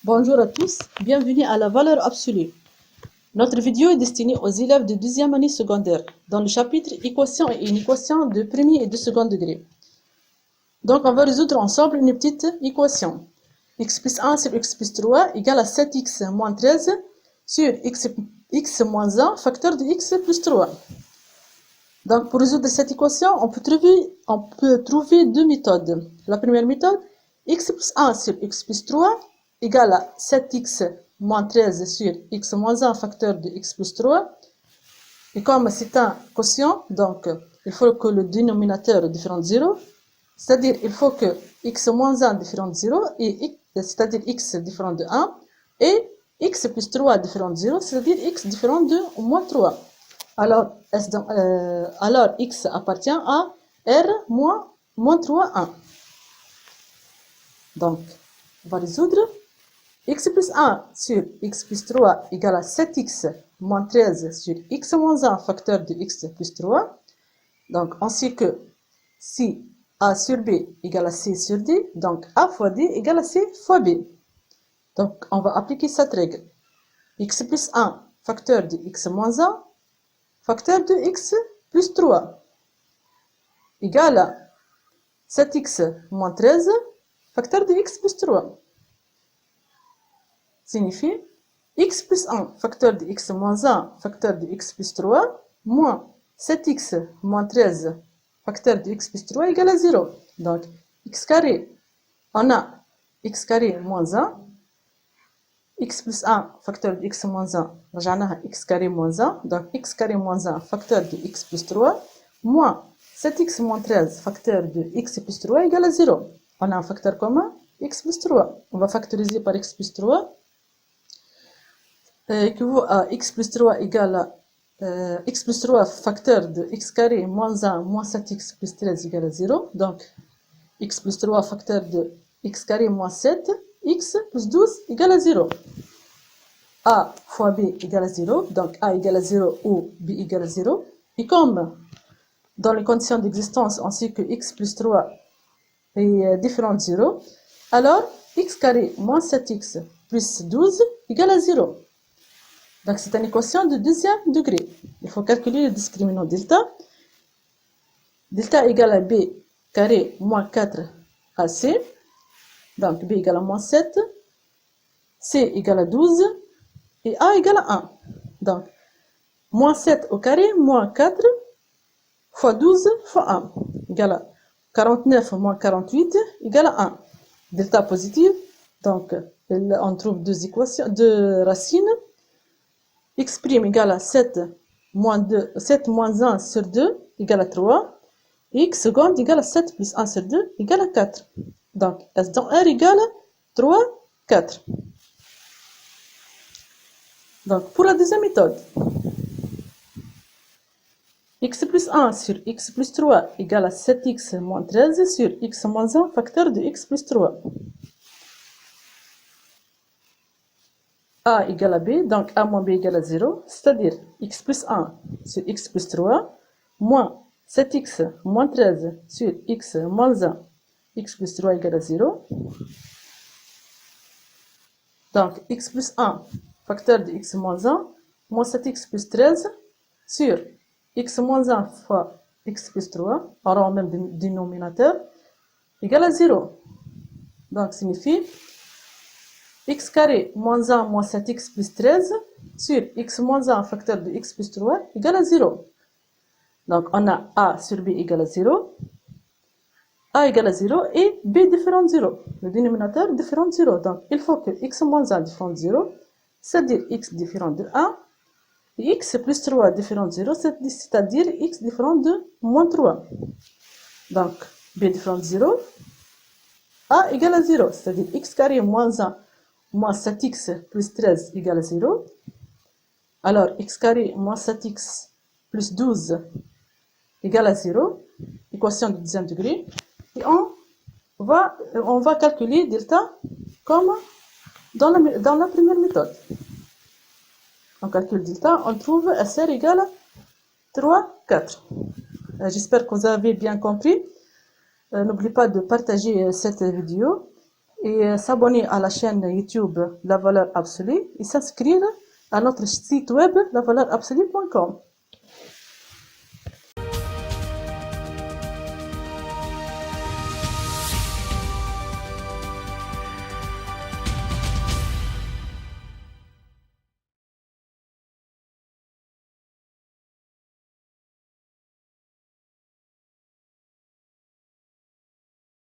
Bonjour à tous, bienvenue à la valeur absolue. Notre vidéo est destinée aux élèves de deuxième année secondaire, dans le chapitre équation et inéquation de premier et de second degré. Donc on va résoudre ensemble une petite équation. X plus 1 sur x plus 3 égale à 7x moins 13 sur x moins 1 facteur de x plus 3. Donc pour résoudre cette équation, on peut trouver deux méthodes. La première méthode, x plus 1 sur x plus 3 égale à 7x moins 13 sur x moins 1 facteur de x plus 3. Et comme c'est un quotient, donc il faut que le dénominateur différent de 0, c'est-à-dire il faut que x moins 1 différent de 0, c'est-à-dire x différent de 1, et x plus 3 différent de 0, c'est-à-dire x différent de moins 3. Alors, x appartient à R moins 3, 1. Donc, on va résoudre. X plus 1 sur x plus 3 égale à 7x moins 13 sur x moins 1 facteur de x plus 3. Donc, on sait que si A sur B égale à C sur D, donc A fois D égale à C fois B. Donc, on va appliquer cette règle. X plus 1 facteur de x moins 1 facteur de x plus 3 égale à 7x moins 13 facteur de x plus 3. Signifie x plus 1 facteur de x moins 1 facteur de x plus 3 moins 7x moins 13 facteur de x plus 3 égale à 0. Donc, x carré, on a x carré moins 1, x plus 1 facteur de x moins 1, رجعناها x carré moins 1, donc x carré moins 1 facteur de x plus 3, moins 7x moins 13 facteur de x plus 3 égale à 0. On a un facteur commun, x plus 3. On va factoriser par x plus 3. Équivaut à x plus 3 égale à x plus 3 facteur de x carré moins 1 moins 7x plus 13 égale à 0. Donc, x plus 3 facteur de x carré moins 7, x plus 12 égale à 0. A fois B égale à 0. Donc, A égale à 0 ou B égale à 0. Et comme dans les conditions d'existence, on sait que x plus 3 est différent de 0, alors x carré moins 7x plus 12 égale à 0. Donc, c'est une équation de deuxième degré. Il faut calculer le discriminant delta. Delta égale à b carré moins 4 à c. Donc, b égale à moins 7. c égale à 12. Et a égale à 1. Donc, moins 7 au carré moins 4 fois 12 fois 1 égale à 49 moins 48 égale à 1. Delta positive. Donc, on trouve deux racines. X' égale à 7 moins 1 sur 2 égale à 3. Et x seconde égale à 7 plus 1 sur 2 égale à 4. Donc, S dans R égale à 3, 4. Donc, pour la deuxième méthode, x plus 1 sur x plus 3 égale à 7x moins 13 sur x moins 1 facteur de x plus 3. A égale à B, donc A moins B égale à 0, c'est-à-dire x plus 1 sur x plus 3, moins 7x moins 13 sur x moins 1, x plus 3 égale à 0. Donc x plus 1, facteur de x moins 1, moins 7x plus 13 sur x moins 1 fois x plus 3, on aura le même dénominateur, égale à 0. Donc signifie x carré moins 1 moins 7x plus 13 sur x moins 1 facteur de x plus 3 égale à 0. Donc on a a sur b égale à 0, a égale à 0 et b différent de 0. Le dénominateur différent de 0. Donc il faut que x moins 1 différent de 0, c'est-à-dire x différent de 1, et x plus 3 différent de 0, c'est-à-dire x différent de moins 3. Donc b différent de 0, a égale à 0, c'est-à-dire x carré moins 1 moins 7x plus 13 égale à 0. Alors, x carré moins 7x plus 12 égale à 0. Équation de deuxième degré. Et on va calculer delta comme dans la première méthode. On calcule delta, on trouve SR égale à 3, 4. J'espère que vous avez bien compris. N'oubliez pas de partager cette vidéo et s'abonner à la chaîne YouTube La Valeur Absolue et s'inscrire à notre site web lavaleursabsolue.com.